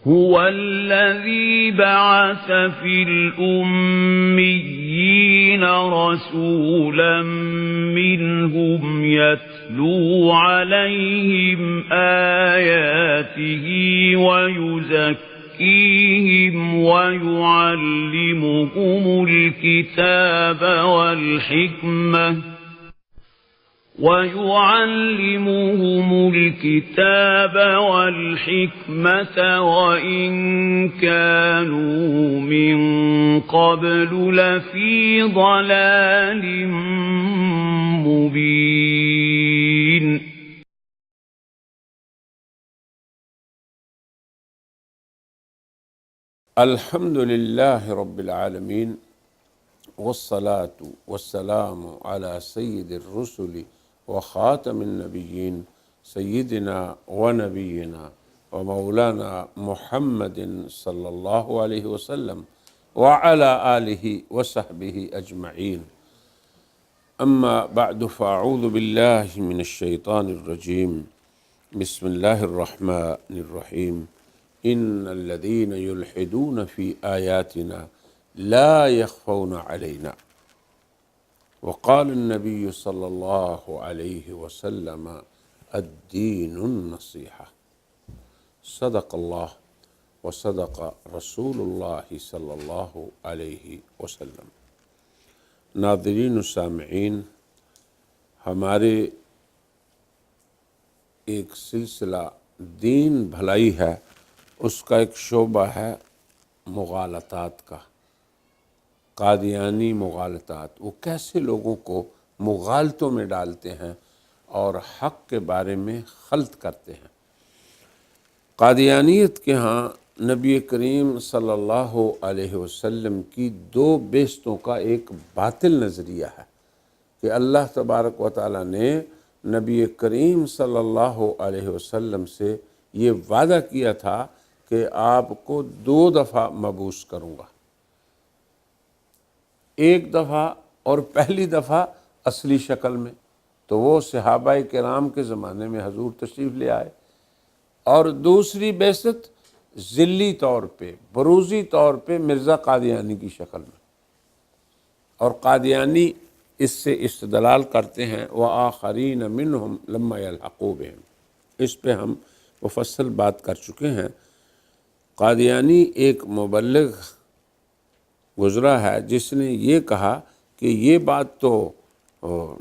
هو الذي بعث في الأميين رسولا منهم يتلو عليهم آياته ويزكيهم ويعلمهم الكتاب والحكمة وإن كانوا من قبل لفي ضلال مبين. الحمد لله رب العالمين والصلاة والسلام على سيد الرسل وخاتم النبيين سيدنا ونبينا ومولانا محمد صلى الله عليه وسلم وعلى آله وصحبه أجمعين. أما بعد فأعوذ بالله من الشيطان الرجيم. بسم الله الرحمن الرحيم. إن الذين يلحدون في آياتنا لا يخفون علينا. وقال النبي صلى الله عليه وسلم الدين النصيحة. صدق الله وصدق رسول الله صلی اللہ علیہ وسلم. ناظرین و سامعین، ہمارے ایک سلسلہ دین بھلائی ہے، اس کا ایک شعبہ ہے مغالطات کا، قادیانی مغالطات. وہ کیسے لوگوں کو مغالطوں میں ڈالتے ہیں اور حق کے بارے میں خلط کرتے ہیں. قادیانیت کے ہاں نبی کریم صلی اللہ علیہ وسلم کی دو بیستوں کا ایک باطل نظریہ ہے کہ اللہ تبارک و تعالیٰ نے نبی کریم صلی اللہ علیہ وسلم سے یہ وعدہ کیا تھا کہ آپ کو 2 دفعہ مبعوث کروں گا. ایک دفعہ اور پہلی دفعہ اصلی شکل میں تو وہ صحابہ کرام کے زمانے میں حضور تشریف لے آئے، اور دوسری بعثت ذلی طور پہ، بروزی طور پہ مرزا قادیانی کی شکل میں. اور قادیانی اس سے استدلال کرتے ہیں وآخرین منہم لما یلحقوا بہم. اس پہ ہم مفصل بات کر چکے ہیں. قادیانی ایک مبلغ گزرا ہے جس نے یہ کہا کہ یہ بات تو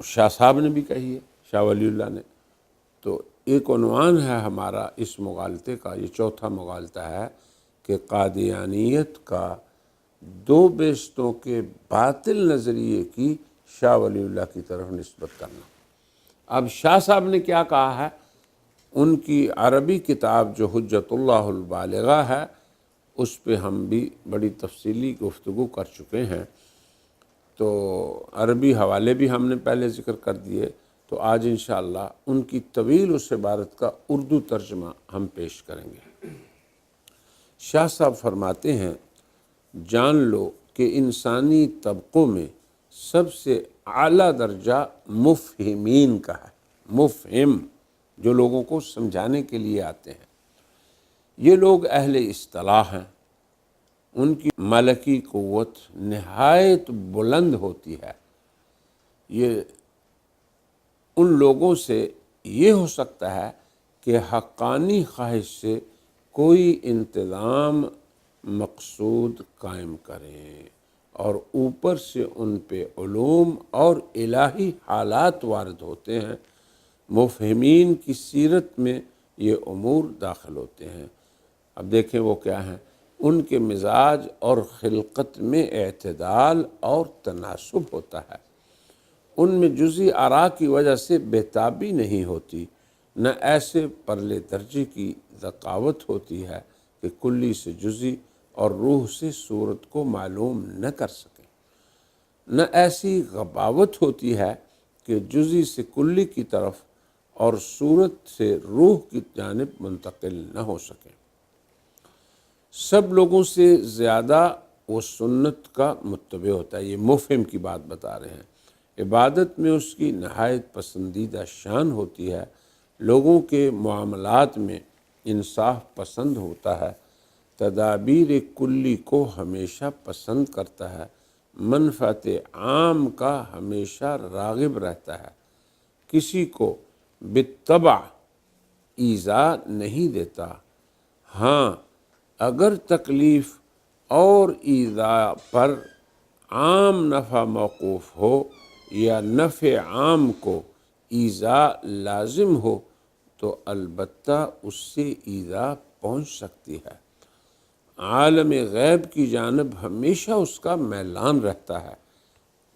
شاہ صاحب نے بھی کہی ہے، شاہ ولی اللہ نے. تو ایک عنوان ہے ہمارا اس مغالطے کا، یہ چوتھا مغالطہ ہے کہ قادیانیت کا 2 بیستوں کے باطل نظریے کی شاہ ولی اللہ کی طرف نسبت کرنا. اب شاہ صاحب نے کیا کہا ہے، ان کی عربی کتاب جو حجت اللہ البالغہ ہے اس پہ ہم بھی بڑی تفصیلی گفتگو کر چکے ہیں. تو عربی حوالے بھی ہم نے پہلے ذکر کر دیے. تو آج انشاءاللہ ان کی طویل اس عبارت کا اردو ترجمہ ہم پیش کریں گے. شاہ صاحب فرماتے ہیں، جان لو کہ انسانی طبقوں میں سب سے اعلیٰ درجہ مفہمین کا ہے. مفہم جو لوگوں کو سمجھانے کے لیے آتے ہیں، یہ لوگ اہل اصطلاح ہیں. ان کی ملکی قوت نہایت بلند ہوتی ہے. یہ ان لوگوں سے یہ ہو سکتا ہے کہ حقانی خواہش سے کوئی انتظام مقصود قائم کریں اور اوپر سے ان پہ علوم اور الہی حالات وارد ہوتے ہیں. مفہمین کی سیرت میں یہ امور داخل ہوتے ہیں. اب دیکھیں وہ کیا ہیں. ان کے مزاج اور خلقت میں اعتدال اور تناسب ہوتا ہے. ان میں جزئی آراء کی وجہ سے بےتابی نہیں ہوتی، نہ ایسے پرلے درجے کی ذکاوت ہوتی ہے کہ کلی سے جزئی اور روح سے صورت کو معلوم نہ کر سکیں، نہ ایسی غباوت ہوتی ہے کہ جزئی سے کلی کی طرف اور صورت سے روح کی جانب منتقل نہ ہو سکیں. سب لوگوں سے زیادہ وہ سنت کا متبع ہوتا ہے. یہ مفہم کی بات بتا رہے ہیں. عبادت میں اس کی نہایت پسندیدہ شان ہوتی ہے. لوگوں کے معاملات میں انصاف پسند ہوتا ہے. تدابیر کلی کو ہمیشہ پسند کرتا ہے، منفعت عام کا ہمیشہ راغب رہتا ہے، کسی کو بالطبع ایذا نہیں دیتا۔ ہاں اگر تکلیف اور ایذا پر عام نفع موقوف ہو یا نفع عام کو ایذا لازم ہو تو البتہ اس سے ایذا پہنچ سکتی ہے۔ عالم غیب کی جانب ہمیشہ اس کا میلان رہتا ہے،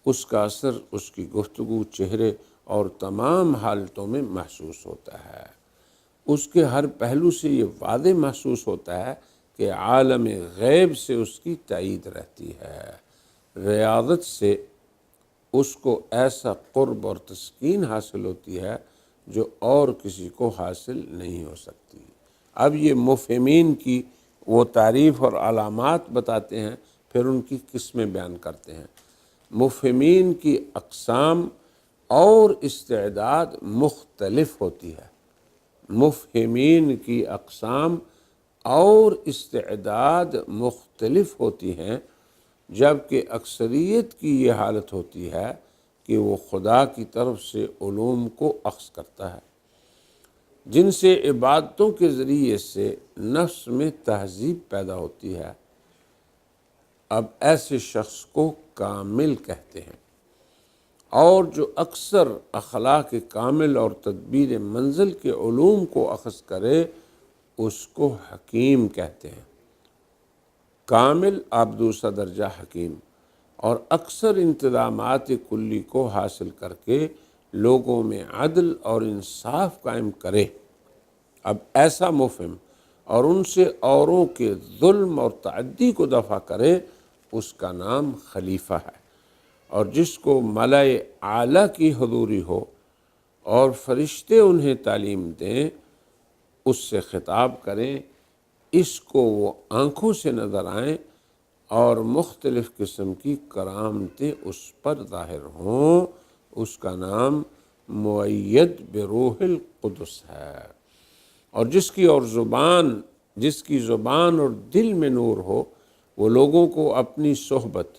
اس کا اثر اس کی گفتگو، چہرے اور تمام حالتوں میں محسوس ہوتا ہے۔ اس کے ہر پہلو سے یہ واضح محسوس ہوتا ہے کہ عالم غیب سے اس کی تائید رہتی ہے۔ ریاضت سے اس کو ایسا قرب اور تسکین حاصل ہوتی ہے جو اور کسی کو حاصل نہیں ہو سکتی۔ اب یہ مفہمین کی وہ تعریف اور علامات بتاتے ہیں، پھر ان کی قسمیں بیان کرتے ہیں۔ مفہمین کی اقسام اور استعداد مختلف ہوتی ہے۔ مفہمین کی اقسام اور استعداد مختلف ہوتی ہیں، جبکہ اکثریت کی یہ حالت ہوتی ہے کہ وہ خدا کی طرف سے علوم کو اخذ کرتا ہے، جن سے عبادتوں کے ذریعے سے نفس میں تہذیب پیدا ہوتی ہے۔ اب ایسے شخص کو کامل کہتے ہیں، اور جو اکثر اخلاق کامل اور تدبیر منزل کے علوم کو اخذ کرے اس کو حکیم کہتے ہیں۔ کامل اب دوسرا درجہ حکیم، اور اکثر انتظامات کلی کو حاصل کر کے لوگوں میں عدل اور انصاف قائم کرے۔ اب ایسا مفہم اور ان سے اوروں کے ظلم اور تعدی کو دفع کرے اس کا نام خلیفہ ہے، اور جس کو ملائے اعلیٰ کی حضوری ہو اور فرشتے انہیں تعلیم دیں، اس سے خطاب کریں، اس کو وہ آنکھوں سے نظر آئیں اور مختلف قسم کی کرامتیں اس پر ظاہر ہوں، اس کا نام مؤید بروح القدس ہے۔ اور جس کی زبان اور دل میں نور ہو، وہ لوگوں کو اپنی صحبت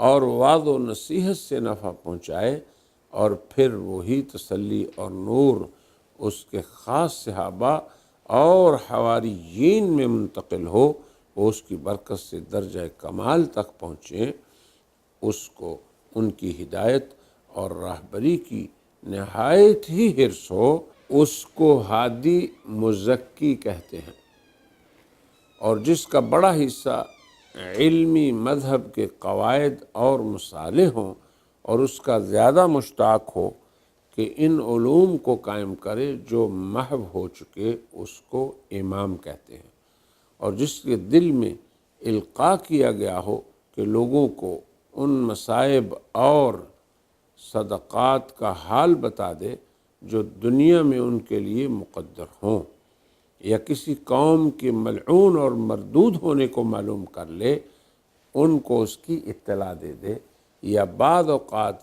اور وعظ و نصیحت سے نفع پہنچائے، اور پھر وہی تسلی اور نور اس کے خاص صحابہ اور حواریین میں منتقل ہو، وہ اس کی برکت سے درجہ کمال تک پہنچیں، اس کو ان کی ہدایت اور راہبری کی نہایت ہی حرص ہو، اس کو ہادی مزکی کہتے ہیں۔ اور جس کا بڑا حصہ علمی مذہب کے قواعد اور مصالح ہوں، اور اس کا زیادہ مشتاق ہو کہ ان علوم کو قائم کرے جو محو ہو چکے، اس کو امام کہتے ہیں۔ اور جس کے دل میں القاء کیا گیا ہو کہ لوگوں کو ان مصائب اور صدقات کا حال بتا دے جو دنیا میں ان کے لیے مقدر ہوں، یا کسی قوم کے ملعون اور مردود ہونے کو معلوم کر لے، ان کو اس کی اطلاع دے دے، یا بعض اوقات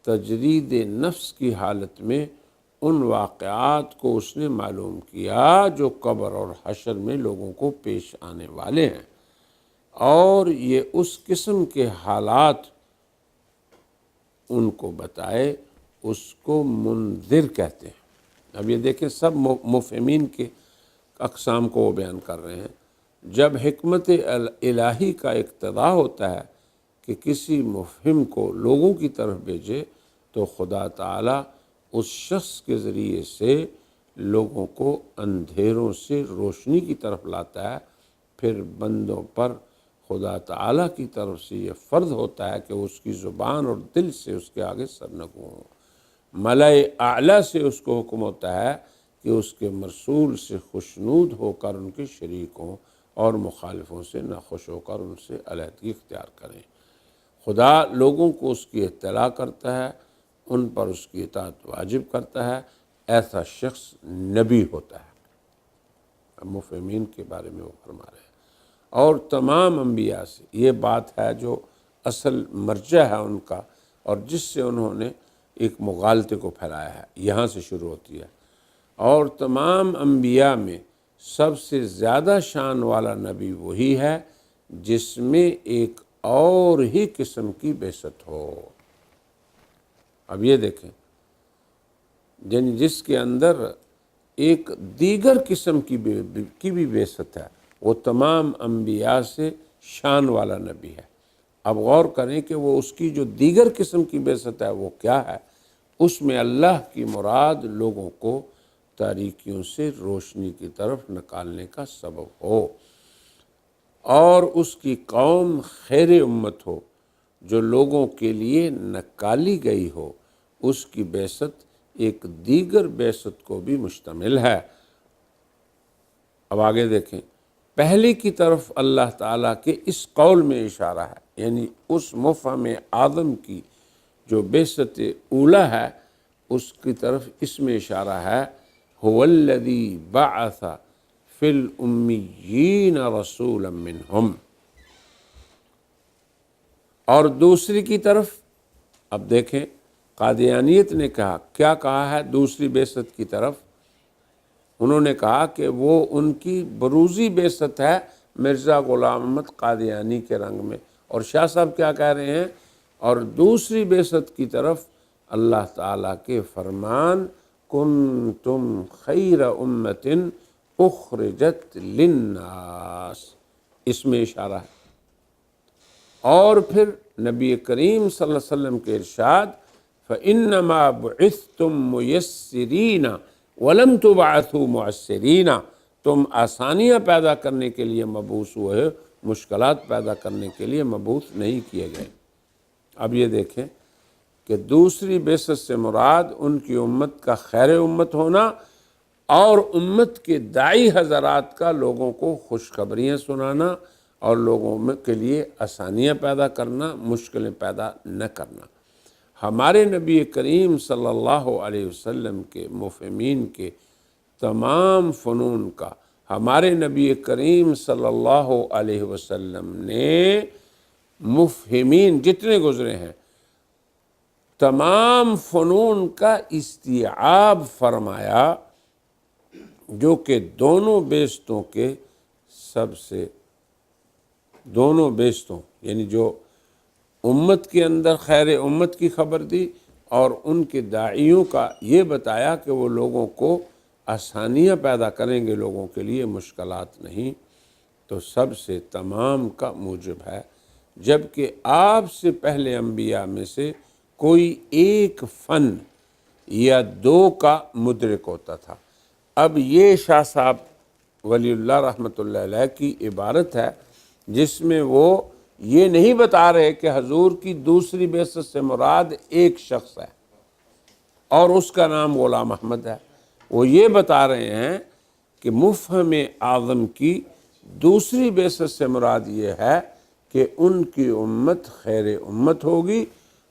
تجرید نفس کی حالت میں ان واقعات کو اس نے معلوم کیا جو قبر اور حشر میں لوگوں کو پیش آنے والے ہیں، اور یہ اس قسم کے حالات ان کو بتائے، اس کو منذر کہتے ہیں۔ اب یہ دیکھیں، سب مفہمین کے اقسام کو وہ بیان کر رہے ہیں۔ جب حکمت الہی کا اقتضا ہوتا ہے کہ کسی مفہم کو لوگوں کی طرف بھیجے، تو خدا تعالیٰ اس شخص کے ذریعے سے لوگوں کو اندھیروں سے روشنی کی طرف لاتا ہے۔ پھر بندوں پر خدا تعالیٰ کی طرف سے یہ فرض ہوتا ہے کہ اس کی زبان اور دل سے اس کے آگے سرنگو ہوں۔ ملائے اعلیٰ سے اس کو حکم ہوتا ہے کہ اس کے مرسول سے خوشنود ہو کر ان کے شریک ہوں، اور مخالفوں سے ناخوش ہو کر ان سے علیحدگی اختیار کریں۔ خدا لوگوں کو اس کی اطلاع کرتا ہے، ان پر اس کی اطاعت واجب کرتا ہے۔ ایسا شخص نبی ہوتا ہے۔ اب مفہمین کے بارے میں وہ فرما رہے ہیں۔ اور تمام انبیاء سے یہ بات ہے جو اصل مرجع ہے ان کا، اور جس سے انہوں نے ایک مغالطے کو پھیلایا ہے، یہاں سے شروع ہوتی ہے۔ اور تمام انبیاء میں سب سے زیادہ شان والا نبی وہی ہے جس میں ایک اور ہی قسم کی بعثت ہو۔ اب یہ دیکھیں، یعنی جس کے اندر ایک دیگر قسم کی بھی بعثت ہے، وہ تمام انبیاء سے شان والا نبی ہے۔ اب غور کریں کہ وہ اس کی جو دیگر قسم کی بعثت ہے وہ کیا ہے۔ اس میں اللہ کی مراد لوگوں کو تاریکیوں سے روشنی کی طرف نکالنے کا سبب ہو، اور اس کی قوم خیر امت ہو جو لوگوں کے لیے نکالی گئی ہو۔ اس کی بعثت ایک دیگر بعثت کو بھی مشتمل ہے۔ اب آگے دیکھیں، پہلے کی طرف اللہ تعالیٰ کے اس قول میں اشارہ ہے، یعنی اس مفہم اعظم کی جو بعثت اولی ہے اس کی طرف اس میں اشارہ ہے، هو الذی بعث فی الامیین رسولا منہم۔ اور دوسری کی طرف اب دیکھیں، قادیانیت نے کہا، کیا کہا ہے دوسری بعثت کی طرف؟ انہوں نے کہا کہ وہ ان کی بروزی بعثت ہے مرزا غلام احمد قادیانی کے رنگ میں، اور شاہ صاحب کیا کہہ رہے ہیں؟ اور دوسری بعثت کی طرف اللہ تعالیٰ کے فرمان کنتم خیر امت اخرجت للناس، اس میں اشارہ ہے۔ اور پھر نبی کریم صلی اللہ علیہ وسلم کے ارشاد فَإِنَّمَا بُعِثْتُم مُيَسِّرِينَ وَلَمْ تُبْعَثُوا مُعَسِّرِينَ، تم آسانیاں پیدا کرنے کے لیے مبعوث ہوئے، مشکلات پیدا کرنے کے لیے مبعوث نہیں کیے گئے۔ اب یہ دیکھیں کہ دوسری بعثت سے مراد ان کی امت کا خیر امت ہونا اور امت کے داعی حضرات کا لوگوں کو خوشخبریاں سنانا اور لوگوں کے لیے آسانیاں پیدا کرنا، مشکلیں پیدا نہ کرنا۔ ہمارے نبی کریم صلی اللہ علیہ وسلم کے مفہمین کے تمام فنون کا ہمارے نبی کریم صلی اللہ علیہ وسلم نے مفہمین جتنے گزرے ہیں تمام فنون کا استیعاب فرمایا، جو کہ دونوں بیشتوں یعنی جو امت کے اندر خیر امت کی خبر دی اور ان کے داعیوں کا یہ بتایا کہ وہ لوگوں کو آسانیاں پیدا کریں گے، لوگوں کے لیے مشکلات نہیں، تو سب سے تمام کا موجب ہے۔ جبکہ آپ سے پہلے انبیاء میں سے کوئی ایک فن یا دو کا مدرک ہوتا تھا۔ اب یہ شاہ صاحب ولی اللہ رحمۃ اللہ علیہ کی عبارت ہے جس میں وہ یہ نہیں بتا رہے کہ حضور کی دوسری بعثت سے مراد ایک شخص ہے اور اس کا نام غلام احمد ہے۔ وہ یہ بتا رہے ہیں کہ مفہم اعظم کی دوسری بعثت سے مراد یہ ہے کہ ان کی امت خیر امت ہوگی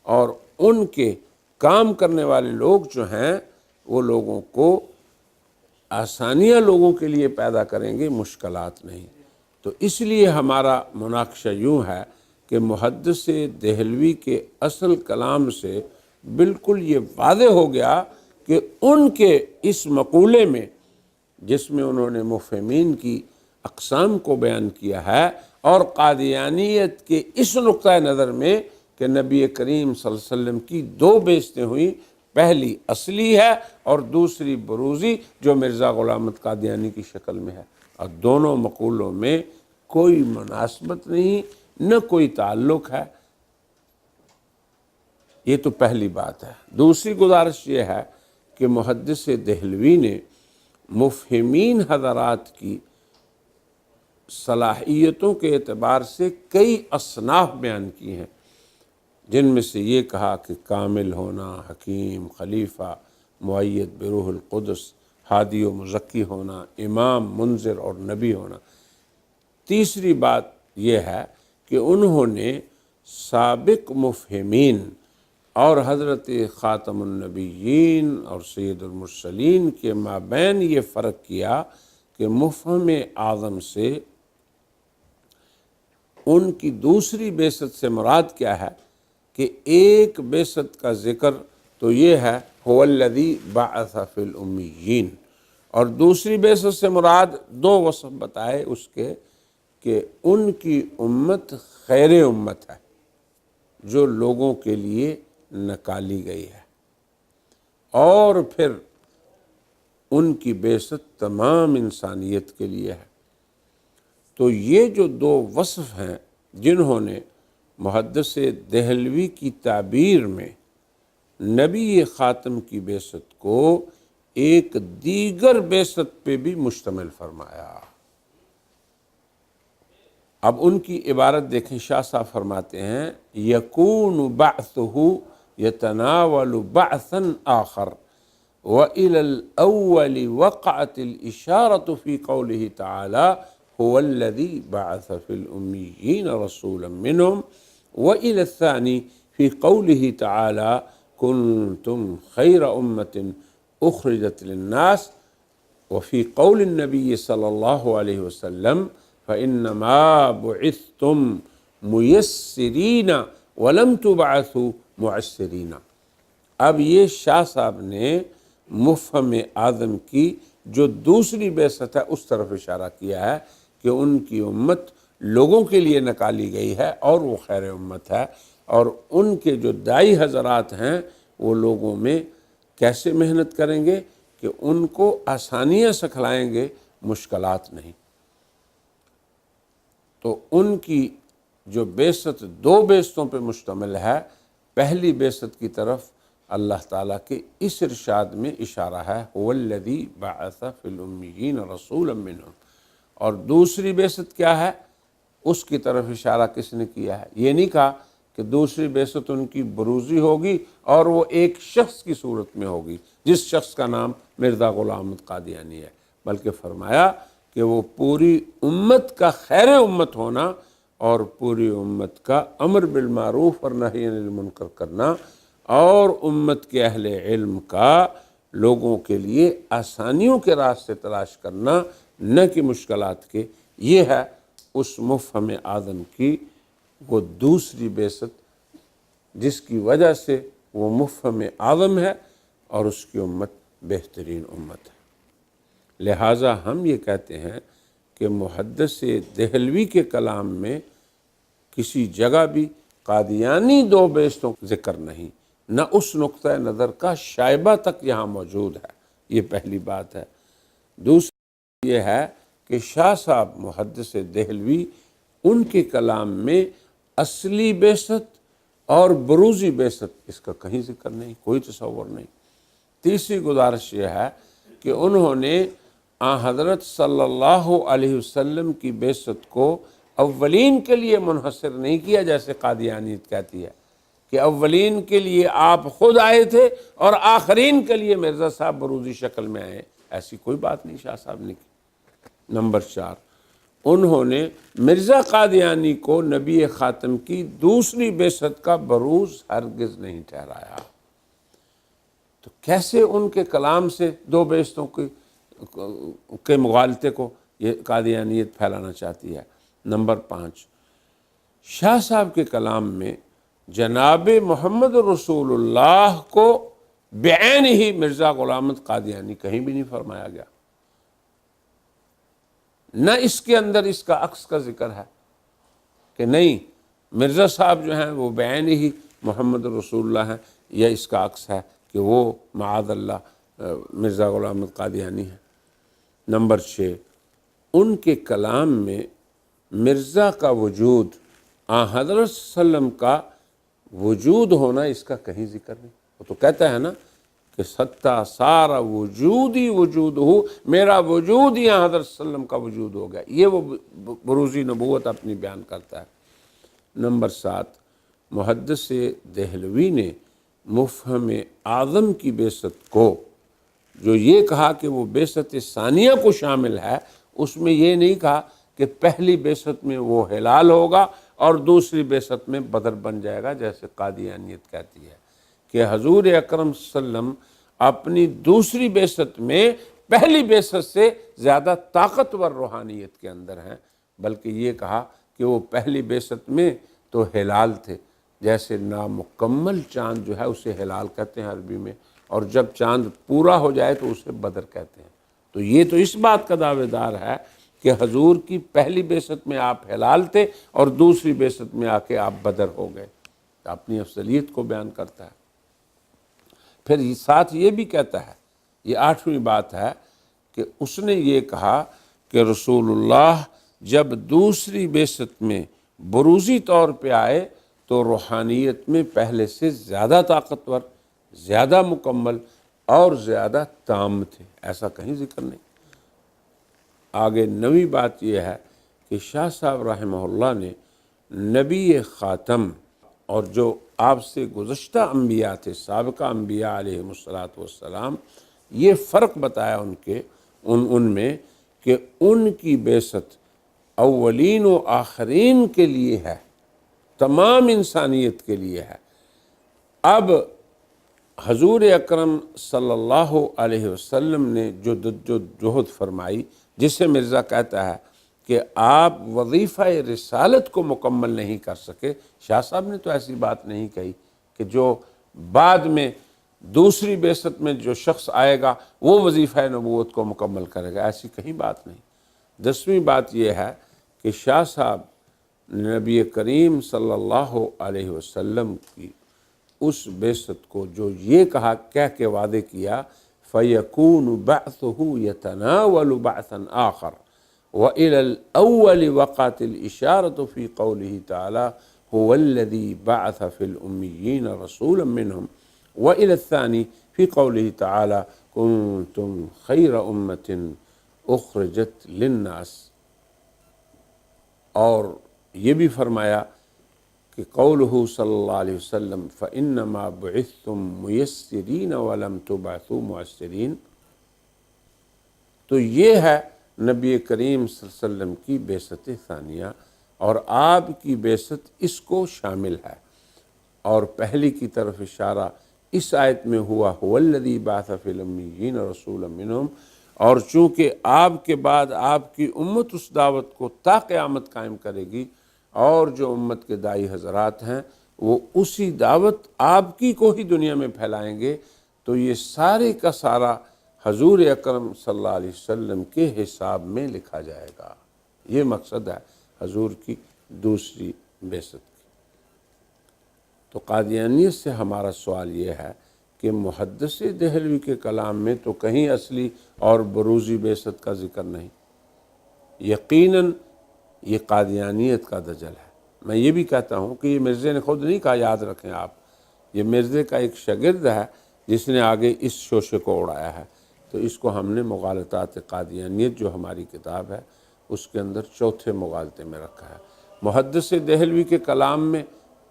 اور ان کے کام کرنے والے لوگ جو ہیں وہ لوگوں کو آسانیاں لوگوں کے لیے پیدا کریں گے، مشکلات نہیں۔ تو اس لیے ہمارا مناقشہ یوں ہے کہ محدث دہلوی کے اصل کلام سے بالکل یہ واضح ہو گیا کہ ان کے اس مقولے میں جس میں انہوں نے مفہمین کی اقسام کو بیان کیا ہے اور قادیانیت کے اس نقطۂ نظر میں کہ نبی کریم صلی اللہ علیہ وسلم کی دو بعثتیں ہوئیں، پہلی اصلی ہے اور دوسری بروزی جو مرزا غلام احمد قادیانی کی شکل میں ہے، اور دونوں مقولوں میں کوئی مناسبت نہیں، نہ کوئی تعلق ہے۔ یہ تو پہلی بات ہے۔ دوسری گزارش یہ ہے کہ محدث دہلوی نے مفہمین حضرات کی صلاحیتوں کے اعتبار سے کئی اصناف بیان کی ہیں، جن میں سے یہ کہا کہ کامل ہونا، حکیم، خلیفہ، مؤید بروح القدس، ہادی و مزکی ہونا، امام، منذر اور نبی ہونا۔ تیسری بات یہ ہے کہ انہوں نے سابق مفہمین اور حضرت خاتم النبیین اور سید المرسلین کے مابین یہ فرق کیا کہ مفہم اعظم سے ان کی دوسری بعثت سے مراد کیا ہے کہ ایک بعثت کا ذکر تو یہ ہے هو الذی بعث فی الامیین، اور دوسری بیست سے مراد دو وصف بتائے اس کے کہ ان کی امت خیر امت ہے جو لوگوں کے لیے نکالی گئی ہے، اور پھر ان کی بعثت تمام انسانیت کے لیے ہے۔ تو یہ جو دو وصف ہیں جنہوں نے محدث دہلوی کی تعبیر میں نبی خاتم کی بعثت کو ایک دیگر بعثت پہ بھی مشتمل فرمایا۔ اب ان کی عبارت دیکھیں، شاہ صاحب فرماتے ہیں یکون بعثہ یتناول بعثا آخر وإلى الأول وقعت الإشارة في قوله تعالى هو الذي بعث في الأميين رسولا منهم، وإلى الثاني في قوله تعالى كنتم خير أمة أخرجت للناس، وفي قول النبي صلى الله عليه وسلم فإنما بعثتم ميسرين ولم تبعثوا معسرين۔ اب یہ شاہ صاحب نے مفہم اعظم کی جو دوسری بعثت ہے اس طرف اشارہ کیا ہے کہ ان کی امت لوگوں کے لیے نکالی گئی ہے اور وہ خیر امت ہے، اور ان کے جو داعی حضرات ہیں وہ لوگوں میں کیسے محنت کریں گے کہ ان کو آسانیاں سکھلائیں گے، مشکلات نہیں۔ تو ان کی جو بعثت دو بعثتوں پہ مشتمل ہے، پہلی بعثت کی طرف اللہ تعالیٰ کے اس ارشاد میں اشارہ ہے هو الذی بعث فی الامیین رسولا منہم، اور دوسری بعثت کیا ہے اس کی طرف اشارہ کس نے کیا ہے؟ یہ نہیں کہا کہ دوسری بعثت ان کی بروزی ہوگی اور وہ ایک شخص کی صورت میں ہوگی جس شخص کا نام مرزا غلام احمد قادیانی ہے، بلکہ فرمایا کہ وہ پوری امت کا خیر امت ہونا اور پوری امت کا امر بالمعروف اور نہی عن المنکر کرنا، اور امت کے اہل علم کا لوگوں کے لیے آسانیوں کے راستے تلاش کرنا، نہ کہ مشکلات کے۔ یہ ہے اس مفہم اعظم کی وہ دوسری بعثت جس کی وجہ سے وہ مفہم اعظم ہے اور اس کی امت بہترین امت ہے۔ لہٰذا ہم یہ کہتے ہیں کہ محدث دہلوی کے کلام میں کسی جگہ بھی قادیانی دو بعثتوں کا ذکر نہیں، نہ اس نقطہ نظر کا شائبہ تک یہاں موجود ہے۔ یہ پہلی بات ہے۔ دوسری یہ ہے کہ شاہ صاحب محدث دہلوی ان کے کلام میں اصلی بعثت اور بروزی بعثت اس کا کہیں ذکر نہیں، کوئی تصور نہیں۔ تیسری گزارش یہ ہے کہ انہوں نے حضرت صلی اللہ علیہ وسلم کی بعثت کو اولین کے لیے منحصر نہیں کیا جیسے قادیانیت کہتی ہے کہ اولین کے لیے آپ خود آئے تھے اور آخرین کے لیے مرزا صاحب بروزی شکل میں آئے، ایسی کوئی بات نہیں شاہ صاحب نے کی۔ نمبر 4، انہوں نے مرزا قادیانی کو نبی خاتم کی دوسری بعثت کا بروز ہرگز نہیں ٹھہرایا۔ تو کیسے ان کے کلام سے دو بعثتوں کے مغالطے کو یہ قادیانیت پھیلانا چاہتی ہے؟ نمبر 5، شاہ صاحب کے کلام میں جناب محمد رسول اللہ کو بعین ہی مرزا غلام احمد قادیانی کہیں بھی نہیں فرمایا گیا، نہ اس کے اندر اس کا عکس کا ذکر ہے کہ نہیں مرزا صاحب جو ہیں وہ بعین ہی محمد رسول اللہ ہیں، یا اس کا عکس ہے کہ وہ معاذ اللہ مرزا غلام احمد قادیانی ہیں۔ نمبر 6، ان کے کلام میں مرزا کا وجود، حضرت صلی اللہ علیہ وسلم کا وجود ہونا اس کا کہیں ذکر نہیں۔ وہ تو کہتا ہے نا کہ ستا سارا وجودی وجود ہو، میرا وجود یہاں حضرت صلی اللہ علیہ وسلم کا وجود ہو گیا، یہ وہ بروزی نبوت اپنی بیان کرتا ہے۔ نمبر 7، محدث دہلوی نے مفہم اعظم کی بعثت کو جو یہ کہا کہ وہ بعثت ثانیہ کو شامل ہے، اس میں یہ نہیں کہا کہ پہلی بعثت میں وہ ہلال ہوگا اور دوسری بعثت میں بدر بن جائے گا جیسے قادیانیت کہتی ہے، کہ حضور اکرم صلی اللہ علیہ وسلم اپنی دوسری بعثت میں پہلی بعثت سے زیادہ طاقتور روحانیت کے اندر ہیں، بلکہ یہ کہا کہ وہ پہلی بعثت میں تو ہلال تھے، جیسے نامکمل چاند جو ہے اسے ہلال کہتے ہیں عربی میں، اور جب چاند پورا ہو جائے تو اسے بدر کہتے ہیں۔ تو تو یہ تو اس بات کا دعوے دار ہے کہ حضور کی پہلی بعثت میں آپ ہلال تھے اور دوسری بعثت میں آ کے آپ بدر ہو گئے، اپنی افضلیت کو بیان کرتا ہے۔ پھر ساتھ یہ بھی کہتا ہے، یہ 8ویں بات ہے کہ اس نے یہ کہا کہ رسول اللہ جب دوسری بعثت میں بروزی طور پہ آئے تو روحانیت میں پہلے سے زیادہ طاقتور، زیادہ مکمل اور زیادہ تام تھے، ایسا کہیں ذکر نہیں۔ آگے 9ویں بات یہ ہے کہ شاہ صاحب رحمہ اللہ نے نبی خاتم اور جو آپ سے گزشتہ انبیاء تھے، سابقہ انبیاء علیہ السلام، یہ فرق بتایا ان میں کہ ان کی بعثت اولین و آخرین کے لیے ہے، تمام انسانیت کے لیے ہے۔ اب حضور اکرم صلی اللہ علیہ وسلم نے جو جہد فرمائی، جسے مرزا کہتا ہے کہ آپ وظیفہ رسالت کو مکمل نہیں کر سکے، شاہ صاحب نے تو ایسی بات نہیں کہی کہ جو بعد میں دوسری بعثت میں جو شخص آئے گا وہ وظیفہ نبوت کو مکمل کرے گا، ایسی کہیں بات نہیں۔ 10ویں بات یہ ہے کہ شاہ صاحب نبی کریم صلی اللہ علیہ وسلم کی اس بعثت کو جو یہ کہہ کے وعدے کیا، فَيَكُونُ بَعْثُهُ يَتَنَاوَلُ بَعْثًا آخر وَإِلَى الْأَوَّلِ وَقَعَتِ الْإِشَارَةُ فِي قَوْلِهِ تَعَالَى هُوَ الَّذِي بَعَثَ فِي الْأُمِّيِّينَ رَسُولًا مِّنْهُمْ وَإِلَى الثَّانِي فِي قَوْلِهِ تَعَالَى كُنْتُمْ خَيْرَ أُمَّةٍ أُخْرِجَتْ لِلنَّاسِ، اور یہ بھی فرمایا کہ قولہ صلی اللہ علیہ وسلم فَإِنَّمَا بُعِثْتُم مُيَسِّرِينَ وَلَمْ تُبْعَثُوا مُعَسِّرِينَ۔ تو یہ ہے نبی کریم صلی اللہ علیہ وسلم کی بعثت ثانیہ، اور آپ کی بعثت اس کو شامل ہے۔ اور پہلی کی طرف اشارہ اس آیت میں ہوا هُوَ الَّذِي بَعَثَ فِي الْأُمِّيِّينَ رَسُولًا مِّنْهُمْ، اور چونکہ آپ کے بعد آپ کی امت اس دعوت کو تا قیامت قائم کرے گی، اور جو امت کے داعی حضرات ہیں وہ اسی دعوت آپ کی کو ہی دنیا میں پھیلائیں گے، تو یہ سارے کا سارا حضور اکرم صلی اللہ علیہ وسلم کے حساب میں لکھا جائے گا۔ یہ مقصد ہے حضور کی دوسری بعثت کی۔ تو قادیانیت سے ہمارا سوال یہ ہے کہ محدث دہلوی کے کلام میں تو کہیں اصلی اور بروزی بعثت کا ذکر نہیں۔ یقیناً یہ قادیانیت کا دجل ہے۔ میں یہ بھی کہتا ہوں کہ یہ مرزے نے خود نہیں کہا، یاد رکھیں آپ، یہ مرزے کا ایک شاگرد ہے جس نے آگے اس شوشے کو اڑایا ہے۔ تو اس کو ہم نے مغالطات قادیانیت جو ہماری کتاب ہے اس کے اندر چوتھے مغالطے میں رکھا ہے۔ محدث دہلوی کے کلام میں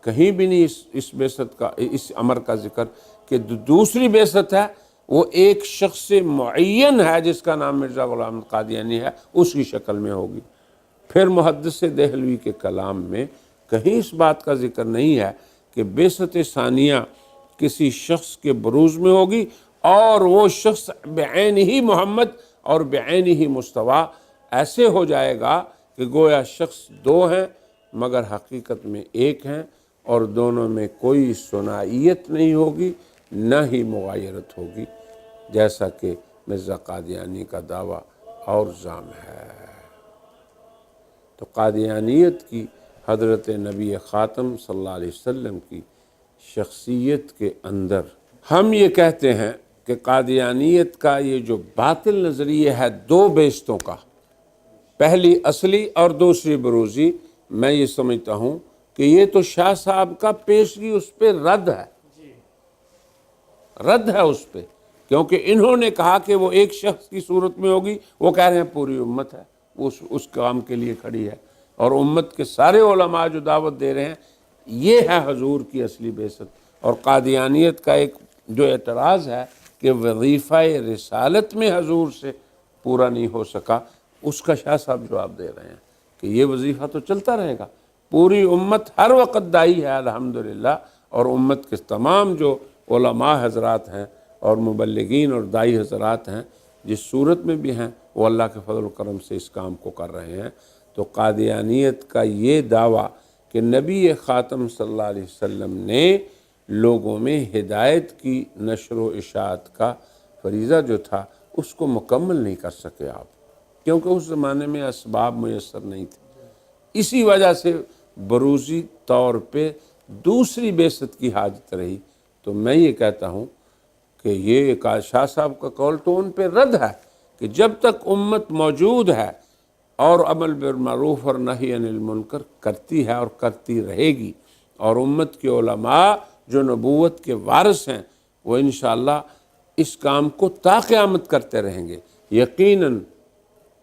کہیں بھی نہیں اس بعثت کا، اس امر کا ذکر کہ دوسری بعثت ہے وہ ایک شخص معین ہے جس کا نام مرزا غلام قادیانی ہے، اس کی شکل میں ہوگی۔ پھر محدث دہلوی کے کلام میں کہیں اس بات کا ذکر نہیں ہے کہ بعثت ثانیہ کسی شخص کے بروز میں ہوگی اور وہ شخص بعین ہی محمد اور بعین ہی مصطفیٰ ایسے ہو جائے گا کہ گویا شخص دو ہیں مگر حقیقت میں ایک ہیں، اور دونوں میں کوئی ثنائیت نہیں ہوگی، نہ ہی مغایرت ہوگی، جیسا کہ مرزا قادیانی کا دعویٰ اور زعم ہے۔ تو قادیانیت کی حضرت نبی خاتم صلی اللہ علیہ وسلم کی شخصیت کے اندر ہم یہ کہتے ہیں کہ قادیانیت کا یہ جو باطل نظریہ ہے دو بعثتوں کا، پہلی اصلی اور دوسری بروزی، میں یہ سمجھتا ہوں کہ یہ تو شاہ صاحب کا پیشگی اس پہ رد ہے، رد ہے اس پہ، کیونکہ انہوں نے کہا کہ وہ ایک شخص کی صورت میں ہوگی، وہ کہہ رہے ہیں پوری امت ہے اس کام کے لیے کھڑی ہے، اور امت کے سارے علماء جو دعوت دے رہے ہیں یہ ہے حضور کی اصلی بعثت۔ اور قادیانیت کا ایک جو اعتراض ہے کہ وظیفہ رسالت میں حضور سے پورا نہیں ہو سکا، اس کا شاہ صاحب جواب دے رہے ہیں کہ یہ وظیفہ تو چلتا رہے گا، پوری امت ہر وقت دائی ہے الحمدللہ، اور امت کے تمام جو علماء حضرات ہیں اور مبلغین اور دائی حضرات ہیں جس صورت میں بھی ہیں وہ اللہ کے فضل و کرم سے اس کام کو کر رہے ہیں۔ تو قادیانیت کا یہ دعویٰ کہ نبی خاتم صلی اللہ علیہ وسلم نے لوگوں میں ہدایت کی نشر و اشاعت کا فریضہ جو تھا اس کو مکمل نہیں کر سکے آپ، کیونکہ اس زمانے میں اسباب میسر نہیں تھے۔ اسی وجہ سے بروزی طور پہ دوسری بعثت کی حاجت رہی۔ تو میں یہ کہتا ہوں کہ یہ شاہ صاحب کا قول تو ان پہ رد ہے کہ جب تک امت موجود ہے اور امر بالمعروف اور نہی عن المنکر کرتی ہے اور کرتی رہے گی، اور امت کے علماء جو نبوت کے وارث ہیں وہ انشاءاللہ اس کام کو تا قیامت کرتے رہیں گے۔ یقیناً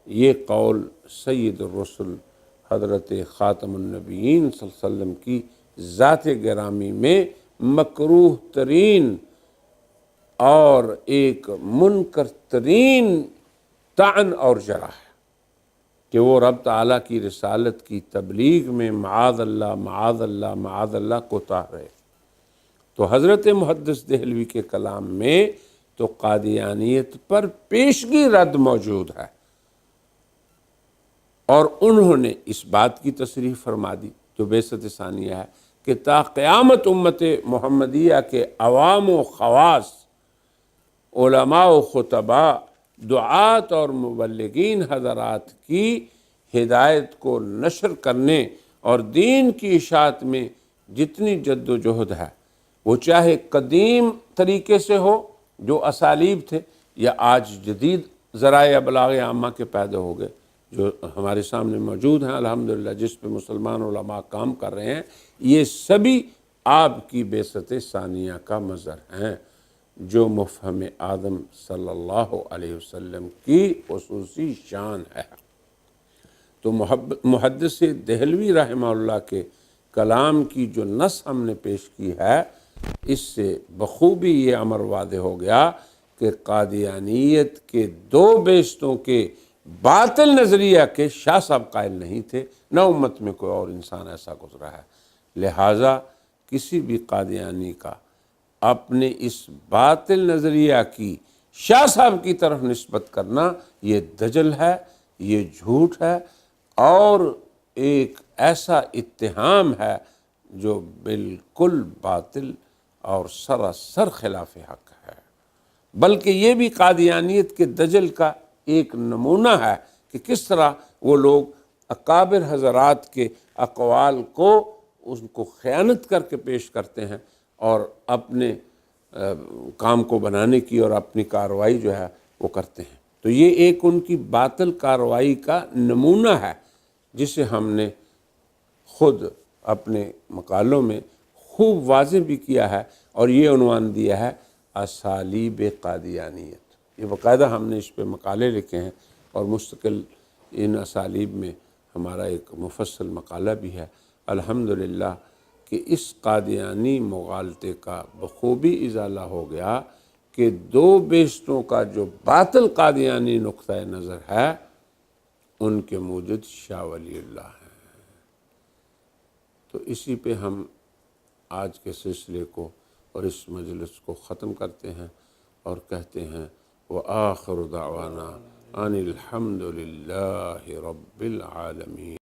یہ قول سید الرسل حضرت خاتم النبیین صلی اللہ علیہ وسلم کی ذات گرامی میں مکروہ ترین اور ایک منکر ترین طعن اور جرح ہے کہ وہ رب تعالیٰ کی رسالت کی تبلیغ میں معاذ اللہ معاذ اللہ معاذ اللہ کوتاہ رہے۔ تو حضرت محدث دہلوی کے کلام میں تو قادیانیت پر پیشگی رد موجود ہے، اور انہوں نے اس بات کی تصریح فرما دی جو بعثت ثانیہ ہے کہ تا قیامت امت محمدیہ کے عوام و خواص، علماء و خطباء، دعات اور مبلغین حضرات کی ہدایت کو نشر کرنے اور دین کی اشاعت میں جتنی جد و جہد ہے، وہ چاہے قدیم طریقے سے ہو جو اسالیب تھے، یا آج جدید ذرائع ابلاغ عامہ کے پیدا ہو گئے جو ہمارے سامنے موجود ہیں الحمدللہ، جس پہ مسلمان علماء کام کر رہے ہیں، یہ سبھی آپ کی بعثت ثانیہ کا مظہر ہیں جو مفہم آدم صلی اللہ علیہ وسلم کی خصوصی شان ہے۔ تو محدث دہلوی رحمہ اللہ کے کلام کی جو نص ہم نے پیش کی ہے، اس سے بخوبی یہ امر واضح ہو گیا کہ قادیانیت کے دو بعثتوں کے باطل نظریہ کے شاہ صاحب قائل نہیں تھے، نہ امت میں کوئی اور انسان ایسا گزرا ہے۔ لہٰذا کسی بھی قادیانی کا اپنے اس باطل نظریہ کی شاہ صاحب کی طرف نسبت کرنا یہ دجل ہے، یہ جھوٹ ہے، اور ایک ایسا اتہام ہے جو بالکل باطل اور سراسر خلاف حق ہے۔ بلکہ یہ بھی قادیانیت کے دجل کا ایک نمونہ ہے کہ کس طرح وہ لوگ اکابر حضرات کے اقوال کو ان کو خیانت کر کے پیش کرتے ہیں اور اپنے کام کو بنانے کی اور اپنی کارروائی جو ہے وہ کرتے ہیں۔ تو یہ ایک ان کی باطل کارروائی کا نمونہ ہے جسے ہم نے خود اپنے مقالوں میں خوب واضح بھی کیا ہے، اور یہ عنوان دیا ہے اسالیب قادیانیت۔ یہ باقاعدہ ہم نے اس پہ مقالے لکھے ہیں، اور مستقل ان اسالیب میں ہمارا ایک مفصل مقالہ بھی ہے الحمدللہ، کہ اس قادیانی مغالطے کا بخوبی ازالہ ہو گیا کہ دو بعثتوں کا جو باطل قادیانی نقطہ نظر ہے ان کے موجد شاہ ولی اللہ ہیں۔ تو اسی پہ ہم آج کے سلسلے کو اور اس مجلس کو ختم کرتے ہیں اور کہتے ہیں وآخر دعوانا ان الحمد للہ رب العالمین۔